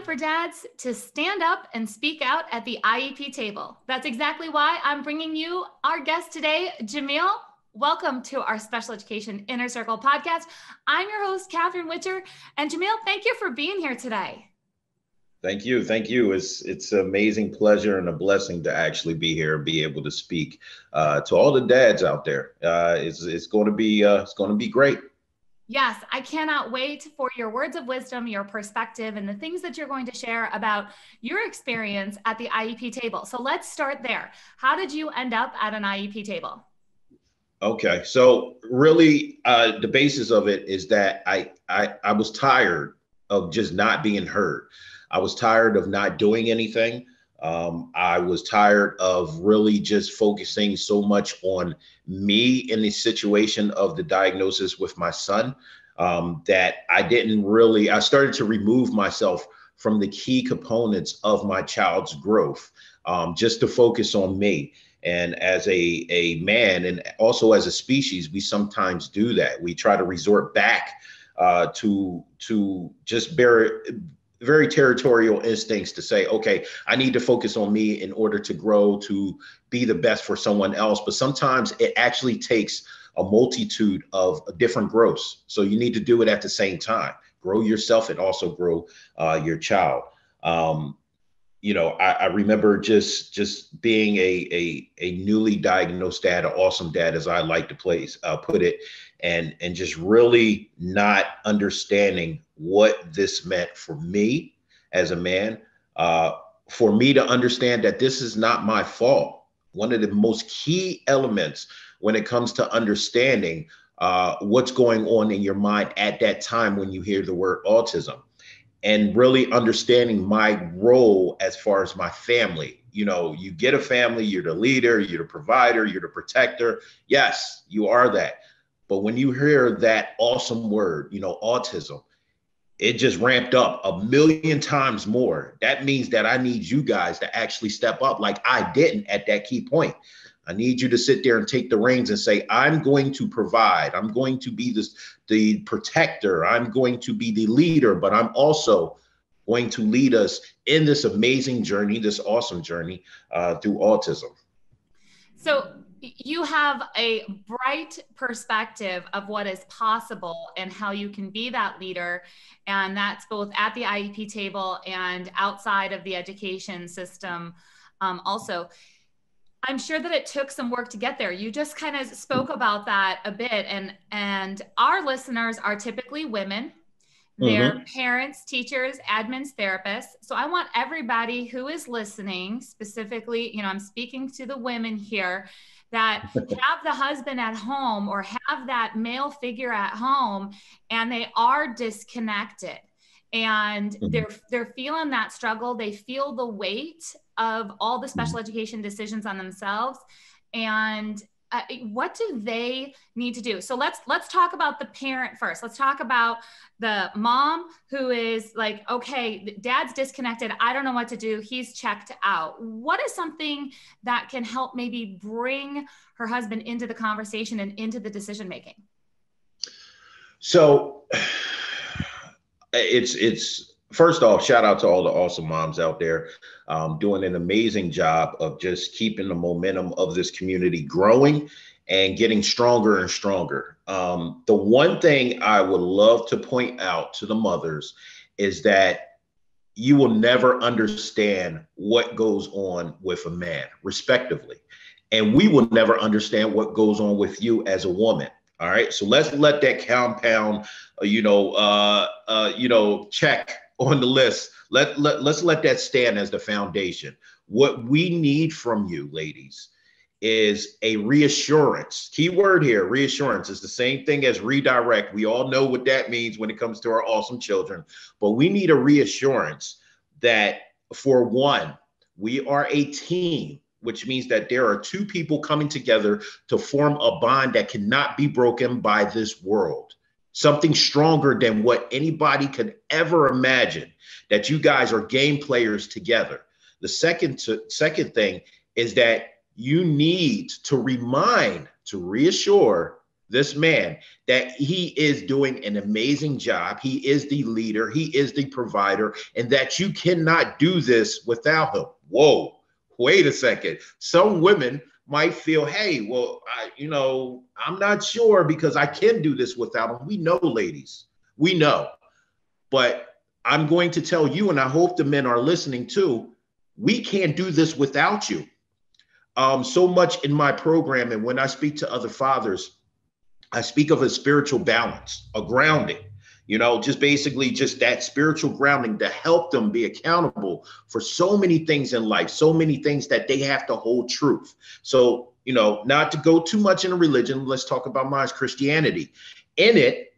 time for dads to stand up and speak out at the IEP table. That's exactly why I'm bringing you our guest today, Jamiel. Welcome to our Special Education Inner Circle podcast. I'm your host, Catherine Witcher. And Jamiel, thank you for being here today. Thank you. Thank you. It's an amazing pleasure and a blessing to actually be here and be able to speak to all the dads out there. It's going to be great. Yes, I cannot wait for your words of wisdom, your perspective, and the things that you're going to share about your experience at the IEP table. So let's start there. How did you end up at an IEP table? Okay, so really, the basis of it is that I was tired of just not being heard. I was tired of not doing anything. I was tired of really just focusing so much on me in the situation of the diagnosis with my son, that I started to remove myself from the key components of my child's growth, just to focus on me. And as a man and also as a species, we sometimes do that. We try to resort back to just very territorial instincts to say, okay, I need to focus on me in order to grow, to be the best for someone else. But sometimes it actually takes a multitude of different growths. So you need to do it at the same time, grow yourself and also grow your child. I remember just being a newly diagnosed dad, an awesome dad, as I like to put it, and just really not understanding what this meant for me as a man, for me to understand that this is not my fault. One of the most key elements when it comes to understanding what's going on in your mind at that time when you hear the word autism, and really understanding my role as far as my family. You know, you get a family, you're the leader, you're the provider, you're the protector. Yes, you are that. But when you hear that awesome word, autism, it just ramped up a million times more. That means that I need you guys to actually step up like I didn't at that key point. I need you to sit there and take the reins and say, I'm going to provide. I'm going to be the protector. I'm going to be the leader, but I'm also going to lead us in this amazing journey, this awesome journey through autism. So you have a bright perspective of what is possible and how you can be that leader. And that's both at the IEP table and outside of the education system also. I'm sure that it took some work to get there. You just kind of spoke about that a bit, and our listeners are typically women. They're parents, teachers, admins, therapists. So I want everybody who is listening, specifically, I'm speaking to the women here that have the husband at home or have that male figure at home, and they are disconnected. And they're feeling that struggle. They feel the weight of all the special education decisions on themselves. And what do they need to do? So let's talk about the parent first. Let's talk about the mom who is like, okay, dad's disconnected. I don't know what to do. He's checked out. What is something that can help maybe bring her husband into the conversation and into the decision making? So it's first off, shout out to all the awesome moms out there doing an amazing job of just keeping the momentum of this community growing and getting stronger and stronger. The one thing I would love to point out to the mothers is that you will never understand what goes on with a man, respectively. And we will never understand what goes on with you as a woman. All right. So let's let that compound, check on the list. Let's let that stand as the foundation. What we need from you, ladies, is a reassurance. Key word here, reassurance, is the same thing as redirect. We all know what that means when it comes to our awesome children, but we need a reassurance that, for one, we are a team, which means that there are two people coming together to form a bond that cannot be broken by this world. Something stronger than what anybody could ever imagine, that you guys are game players together. The second thing is that you need to reassure this man, that he is doing an amazing job. He is the leader. He is the provider, and that you cannot do this without him. Whoa, wait a second. Some women might feel, hey, well, I'm not sure because I can do this without him. We know, ladies, we know. But I'm going to tell you, and I hope the men are listening too, we can't do this without you. So much in my program, and when I speak to other fathers, I speak of a spiritual balance, a grounding, just basically just that spiritual grounding to help them be accountable for so many things in life, so many things that they have to hold truth. So, not to go too much into religion, let's talk about mine, Christianity. In it,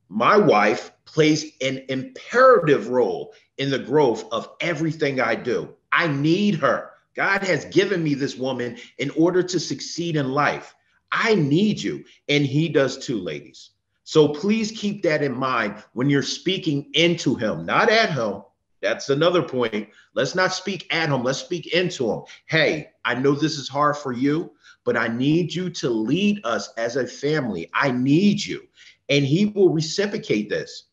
my wife plays an imperative role in the growth of everything I do. I need her. God has given me this woman in order to succeed in life. I need you. And he does too, ladies. So please keep that in mind when you're speaking into him, not at him. That's another point. Let's not speak at him. Let's speak into him. Hey, I know this is hard for you, but I need you to lead us as a family. I need you. And he will reciprocate this.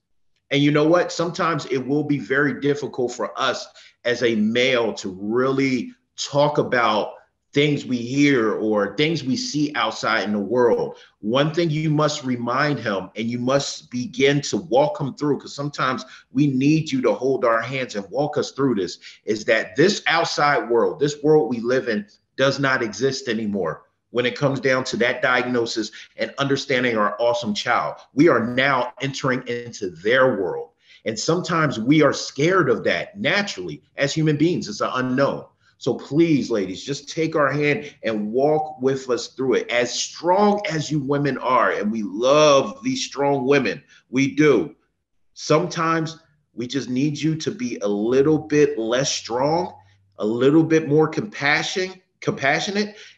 And you know what? Sometimes it will be very difficult for us as a male to really talk about things we hear or things we see outside in the world. One thing you must remind him, and you must begin to walk him through, because sometimes we need you to hold our hands and walk us through this, is that this outside world, this world we live in, does not exist anymore. When it comes down to that diagnosis and understanding our awesome child, we are now entering into their world. And sometimes we are scared of that naturally as human beings. It's an unknown. So please, ladies, just take our hand and walk with us through it. As strong as you women are, and we love these strong women, we do. Sometimes we just need you to be a little bit less strong, a little bit more compassionate,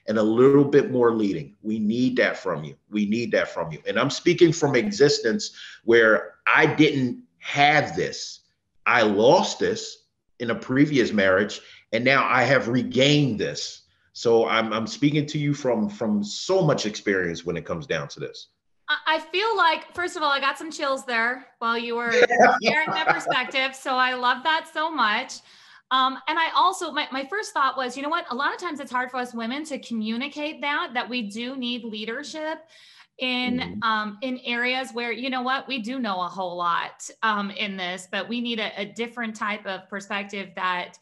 and a little bit more leading. We need that from you. We need that from you. And I'm speaking from existence where I didn't have this. I lost this in a previous marriage, and now I have regained this. So I'm speaking to you from so much experience when it comes down to this. I feel like, first of all, I got some chills there while you were sharing that perspective. So I love that so much. And I also, my first thought was, you know what, a lot of times it's hard for us women to communicate that we do need leadership in areas where, you know what, we do know a whole lot in this, but we need a different type of perspective that,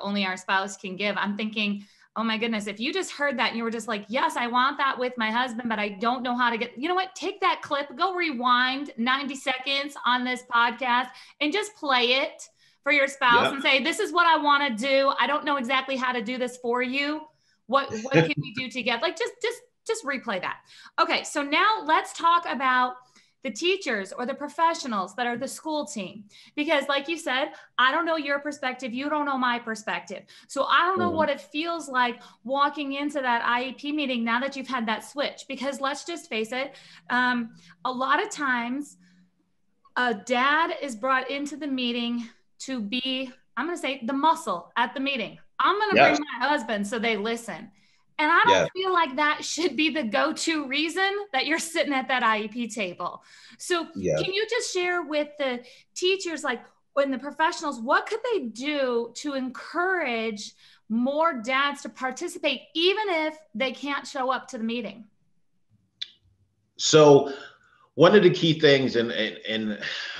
only our spouse can give. I'm thinking, oh my goodness, if you just heard that and you were just like, yes, I want that with my husband, but I don't know how to get, you know what, take that clip, go rewind 90 seconds on this podcast and just play it for your spouse and say, this is what I want to do. I don't know exactly how to do this for you. What can we do together? Like just replay that. Okay. So now let's talk about the teachers or the professionals that are the school team, because like you said, I don't know your perspective. You don't know my perspective. So I don't know what it feels like walking into that IEP meeting now that you've had that switch, because let's just face it. A lot of times a dad is brought into the meeting to be, I'm going to say, the muscle at the meeting. I'm going to bring my husband so they listen. And I don't feel like that should be the go-to reason that you're sitting at that IEP table. So can you just share with the teachers, like, and the professionals, what could they do to encourage more dads to participate, even if they can't show up to the meeting? So one of the key things, and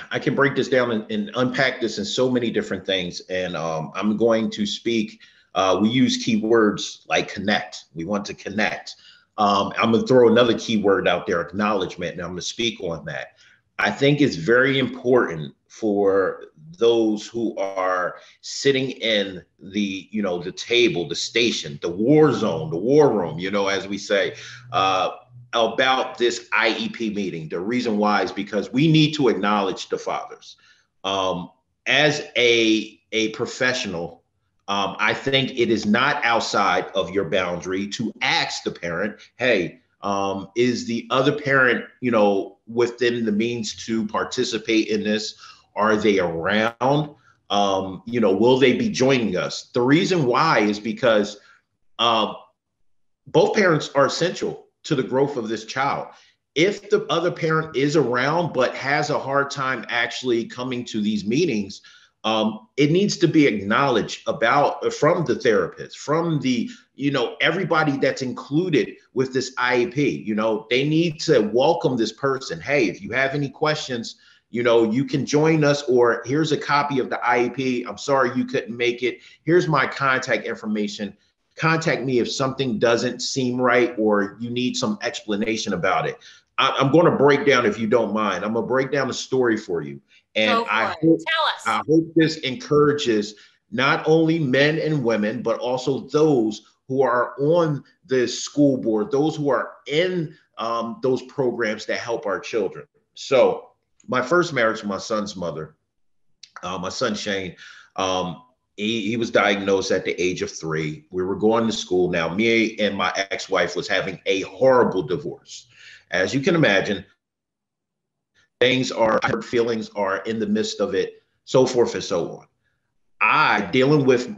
I can break this down and unpack this in so many different things. And I'm going to speak, we use keywords like connect. We want to connect. I'm going to throw another keyword out there, acknowledgement, and I'm going to speak on that. I think it's very important for those who are sitting in the, the table, the station, the war zone, the war room, as we say, about this IEP meeting. The reason why is because we need to acknowledge the fathers. As a professional, I think it is not outside of your boundary to ask the parent, hey, is the other parent, within the means to participate in this? Are they around? Will they be joining us? The reason why is because both parents are essential to the growth of this child. if the other parent is around but has a hard time actually coming to these meetings, it needs to be acknowledged about from the therapist, from the, everybody that's included with this IEP. They need to welcome this person. Hey, if you have any questions, you can join us, or here's a copy of the IEP. I'm sorry you couldn't make it. Here's my contact information. Contact me if something doesn't seem right or you need some explanation about it. I'm going to break down, if you don't mind, I'm going to break down the story for you. And Go for it. Tell us. I hope this encourages not only men and women, but also those who are on the school board, those who are in those programs that help our children. So my first marriage to my son's mother, my son Shayne, he was diagnosed at the age of 3. We were going to school. Now, me and my ex-wife was having a horrible divorce. As you can imagine, hurt feelings are in the midst of it, so forth and so on. Dealing with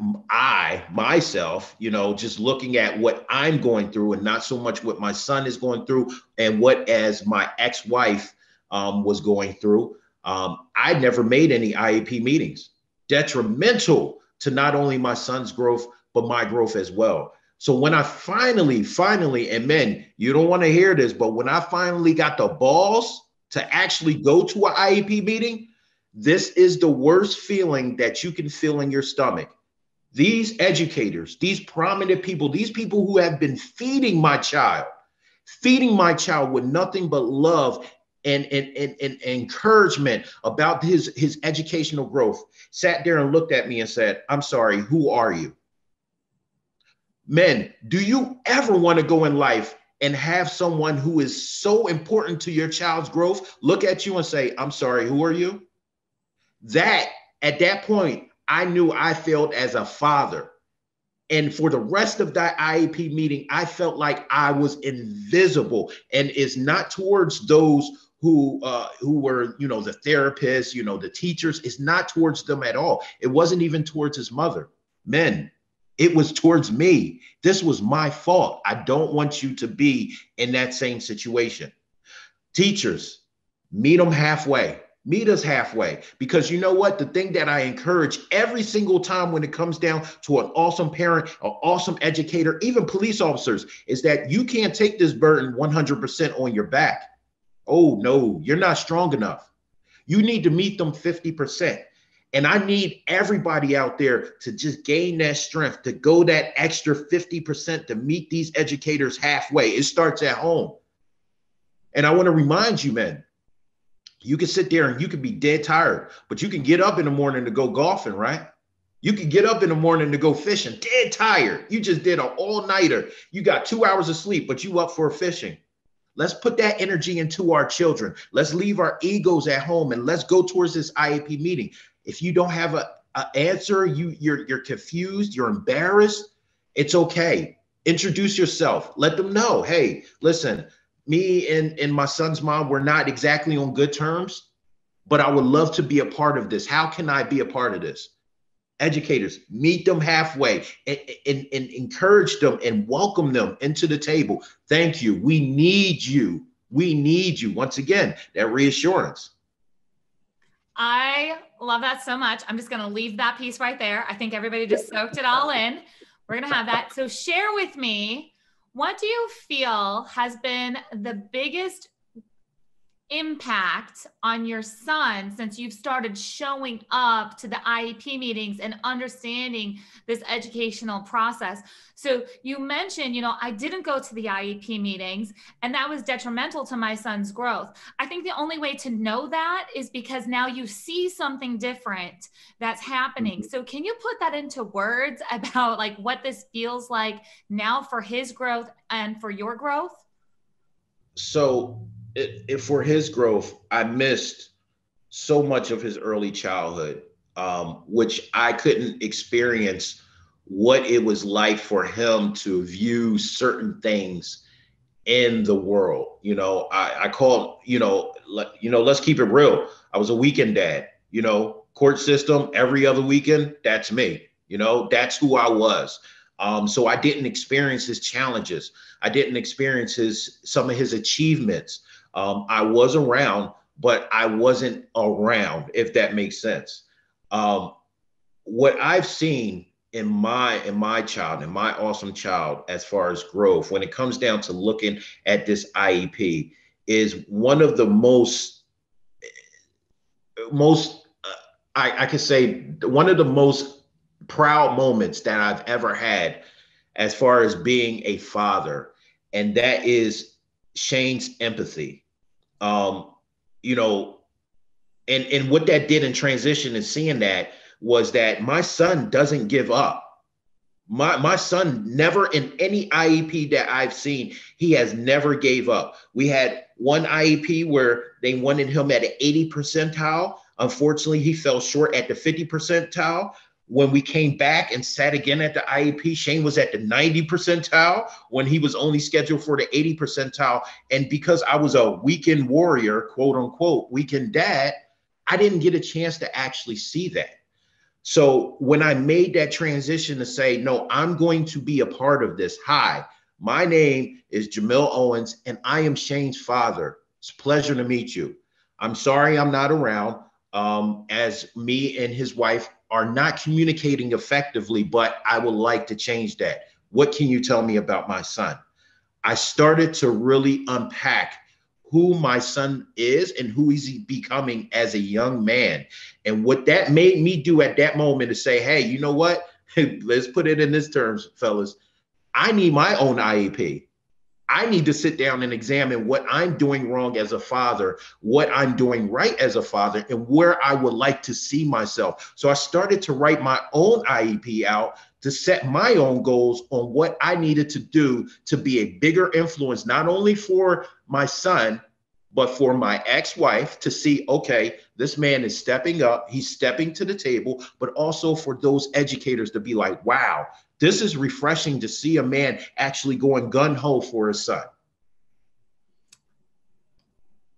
myself, just looking at what I'm going through and not so much what my son is going through and what as my ex-wife was going through. I never made any IEP meetings, detrimental to not only my son's growth, but my growth as well. So when I finally, and men, you don't want to hear this, but when I finally got the balls to actually go to an IEP meeting, this is the worst feeling that you can feel in your stomach. These educators, these prominent people, these people who have been feeding my child with nothing but love and encouragement about his educational growth, sat there and looked at me and said, "I'm sorry, who are you?" Men, do you ever want to go in life and have someone who is so important to your child's growth look at you and say, "I'm sorry, who are you?" That, at that point, I knew I failed as a father. And for the rest of that IEP meeting, I felt like I was invisible. And it's not towards those who were, the therapists, the teachers. It's not towards them at all. It wasn't even towards his mother. Men, it was towards me. This was my fault. I don't want you to be in that same situation. Teachers, meet them halfway. Meet us halfway. Because you know what? The thing that I encourage every single time when it comes down to an awesome parent, an awesome educator, even police officers, is that you can't take this burden 100% on your back. Oh, no, you're not strong enough. You need to meet them 50%. And I need everybody out there to just gain that strength, to go that extra 50% to meet these educators halfway. It starts at home. And I want to remind you, men, you can sit there and you can be dead tired, but you can get up in the morning to go golfing, right? You can get up in the morning to go fishing, dead tired. You just did an all-nighter. You got 2 hours of sleep, but you up for fishing. Let's put that energy into our children. Let's leave our egos at home and let's go towards this IEP meeting. If you don't have an answer, you're confused, you're embarrassed, it's okay. Introduce yourself. Let them know, hey, listen, me and my son's mom, we're not exactly on good terms, but I would love to be a part of this. How can I be a part of this? Educators, meet them halfway and encourage them and welcome them into the table. Thank you. We need you. We need you. Once again, that reassurance. I love that so much. I'm just going to leave that piece right there. I think everybody just soaked it all in. We're going to have that. So share with me, what do you feel has been the biggest impact on your son since you've started showing up to the IEP meetings and understanding this educational process? So you mentioned, I didn't go to the IEP meetings and that was detrimental to my son's growth. I think the only way to know that is because now you see something different that's happening. So can you put that into words about like what this feels like now for his growth and for your growth? So for his growth, I missed so much of his early childhood, which I couldn't experience what it was like for him to view certain things in the world. I call, let's keep it real. I was a weekend dad, court system every other weekend. That's me, that's who I was. So I didn't experience his challenges. I didn't experience some of his achievements. I was around, but I wasn't around, if that makes sense. Um, what I've seen in my child, in my awesome child, as far as growth, when it comes down to looking at this IEP, is one of the most I could say one of the most proud moments that I've ever had as far as being a father, and that is Shayne's empathy. Um, you know, and what that did in transition and seeing that was that my son doesn't give up. My son never, in any IEP that I've seen, he has never gave up. We had one IEP where they wanted him at an 80 percentile. Unfortunately, he fell short at the 50 percentile. When we came back and sat again at the IEP, Shayne was at the 90 percentile when he was only scheduled for the 80 percentile. And because I was a weekend warrior, quote unquote, weekend dad, I didn't get a chance to actually see that. So when I made that transition to say, no, I'm going to be a part of this. Hi, my name is Jamiel Owens, and I am Shayne's father. It's a pleasure to meet you. I'm sorry I'm not around, as me and his wife are not communicating effectively, but I would like to change that. What can you tell me about my son? I started to really unpack who my son is and who he's becoming as a young man. And what that made me do at that moment is say, hey, you know what? Let's put it in this terms, fellas. I need my own IEP. I need to sit down and examine what I'm doing wrong as a father, what I'm doing right as a father, and where I would like to see myself. So I started to write my own IEP out to set my own goals on what I needed to do to be a bigger influence, not only for my son, but for my ex-wife to see, okay, this man is stepping up, he's stepping to the table, but also for those educators to be like, wow, this is refreshing to see a man actually going gun-ho for his son.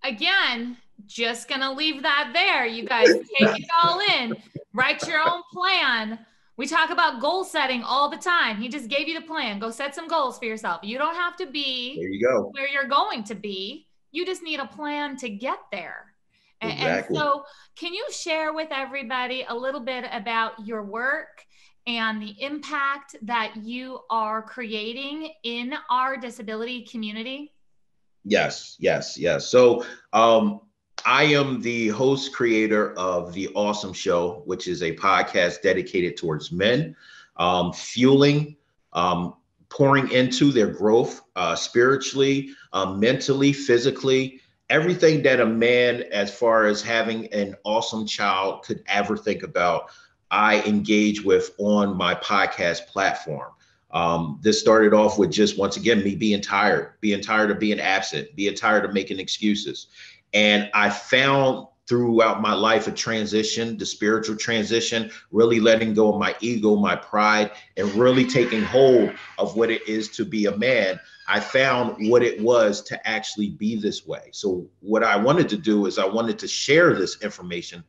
Again, just gonna leave that there. You guys take it all in, write your own plan. We talk about goal setting all the time. He just gave you the plan. Go set some goals for yourself. You don't have to be There you go. where you're going to be. You just need a plan to get there. And Exactly. so, can you share with everybody a little bit about your work and the impact that you are creating in our disability community? Yes, yes, yes. So I am the host creator of The Awesome Show, which is a podcast dedicated towards men, fueling, pouring into their growth spiritually, mentally, physically, everything that a man, as far as having an awesome child, could ever think about. I engage with on my podcast platform. This started off with just, once again, me being tired of being absent, being tired of making excuses. And I found throughout my life a transition, the spiritual transition, really letting go of my ego, my pride, and really taking hold of what it is to be a man. I found what it was to actually be this way. So what I wanted to do is I wanted to share this information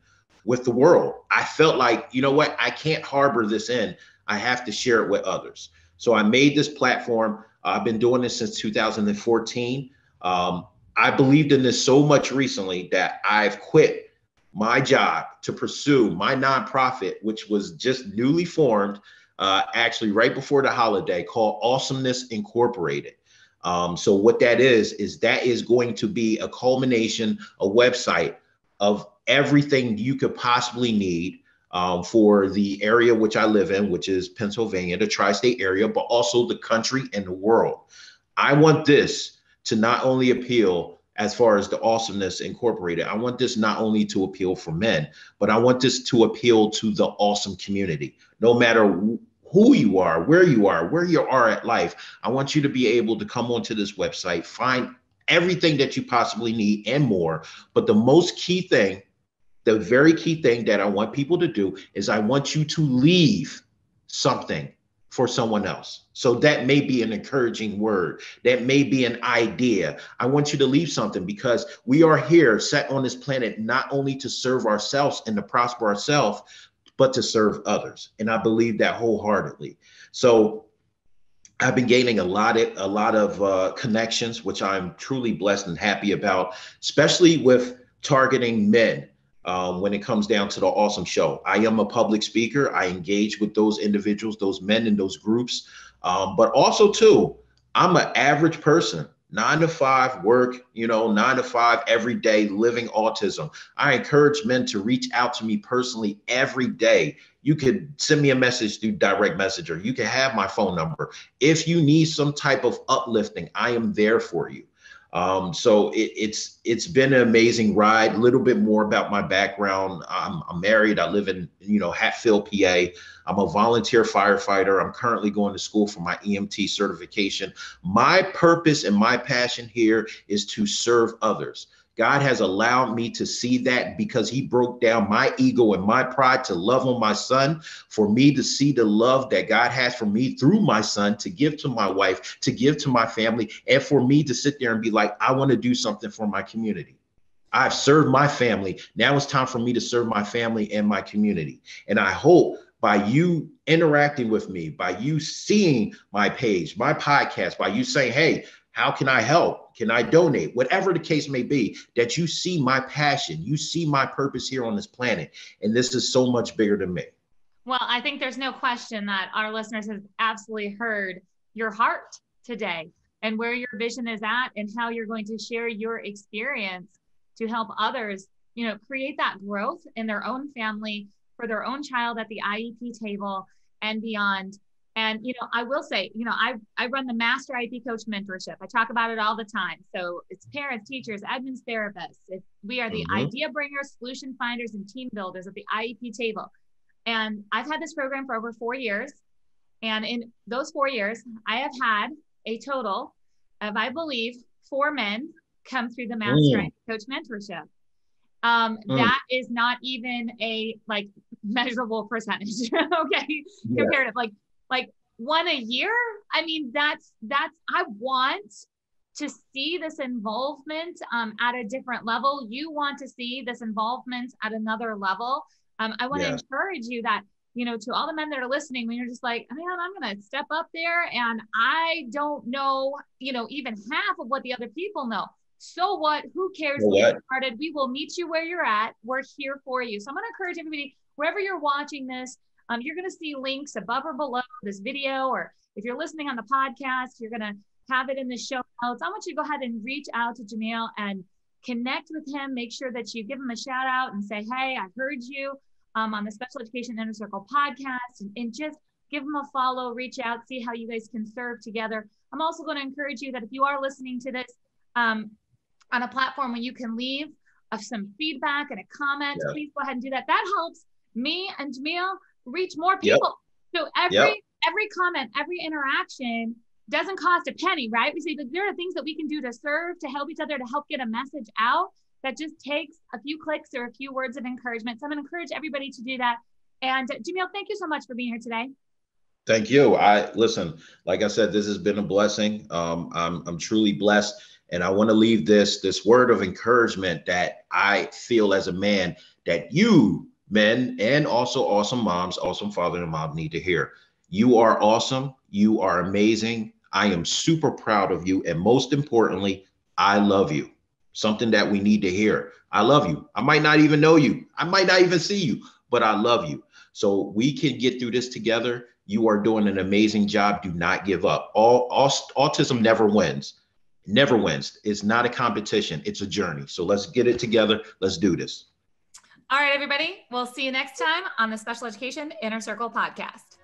with the world. I felt like, you know what, I can't harbor this in. I have to share it with others. So I made this platform. I've been doing this since 2014. I believed in this so much recently that I've quit my job to pursue my nonprofit, which was just newly formed, actually right before the holiday, called Awesomeness Incorporated. So what that is that is going to be a culmination, a website of everything you could possibly need for the area which I live in, which is Pennsylvania, the tri-state area, but also the country and the world. I want this to not only appeal as far as the Awesomeness Incorporated. I want this not only to appeal for men, but I want this to appeal to the awesome community. No matter who you are, where you are at life, I want you to be able to come onto this website, find everything that you possibly need and more. But the most key thing, the very key thing that I want people to do is I want you to leave something for someone else. So that may be an encouraging word. That may be an idea. I want you to leave something, because we are here set on this planet not only to serve ourselves and to prosper ourselves, but to serve others. And I believe that wholeheartedly. So I've been gaining a lot of connections, which I'm truly blessed and happy about, especially with targeting men. When it comes down to the awesome show, I am a public speaker. I engage with those individuals, those men in those groups, but also too, I'm an average person. 9 to 5 work, 9 to 5 every day, living autism. I encourage men to reach out to me personally every day. You could send me a message through direct messenger. You can have my phone number. If you need some type of uplifting, I am there for you. So it's been an amazing ride. A little bit more about my background. I'm married. I live in Hatfield, PA. I'm a volunteer firefighter. I'm currently going to school for my EMT certification. My purpose and my passion here is to serve others. God has allowed me to see that because he broke down my ego and my pride to love on my son, for me to see the love that God has for me through my son, to give to my wife, to give to my family, and for me to sit there and be like, I want to do something for my community. I've served my family. Now it's time for me to serve my family and my community. And I hope by you interacting with me, by you seeing my page, my podcast, by you saying, hey, how can I help? Can I donate? Whatever the case may be, that you see my passion, you see my purpose here on this planet. And this is so much bigger than me. Well, I think there's no question that our listeners have absolutely heard your heart today and where your vision is at and how you're going to share your experience to help others, create that growth in their own family, for their own child at the IEP table and beyond. And, I will say, I run the Master IEP Coach Mentorship. I talk about it all the time. So it's parents, teachers, admins, therapists. We are the idea bringers, solution finders, and team builders at the IEP table. And I've had this program for over 4 years. And in those 4 years, I have had a total of, I believe, 4 men come through the Master IEP Coach Mentorship. That is not even a measurable percentage. Okay. Yeah. Comparative, like 1 a year. I mean, that's, I want to see this involvement at a different level. You want to see this involvement at another level. I want to encourage you that, to all the men that are listening, when you're just like, man, I'm going to step up there and I don't know, even half of what the other people know. So what? Who cares? Started. We will meet you where you're at. We're here for you. So I'm going to encourage everybody, wherever you're watching this, you're going to see links above or below this video, or if you're listening on the podcast, you're going to have it in the show notes. I want you to go ahead and reach out to Jamiel and connect with him. Make sure that you give him a shout out and say, hey, I heard you on the Special Education Inner Circle podcast, and just give him a follow, reach out, see how you guys can serve together. I'm also going to encourage you that if you are listening to this on a platform where you can leave some feedback and a comment, please go ahead and do that. That helps me and Jamiel reach more people. So every comment, every interaction doesn't cost a penny, right? We say that there are things that we can do to serve, to help each other, to help get a message out that just takes a few clicks or a few words of encouragement. So I'm going to encourage everybody to do that. And Jamiel, thank you so much for being here today. Thank you. Listen, like I said, this has been a blessing. I'm truly blessed. And I want to leave this word of encouragement that I feel as a man that you men and also awesome moms, awesome father and mom need to hear. You are awesome. You are amazing. I am super proud of you. And most importantly, I love you. Something that we need to hear. I love you. I might not even know you. I might not even see you, but I love you. So we can get through this together. You are doing an amazing job. Do not give up. Autism never wins. Never wins. It's not a competition. It's a journey. So let's get it together. Let's do this. All right, everybody. We'll see you next time on the Special Education Inner Circle podcast.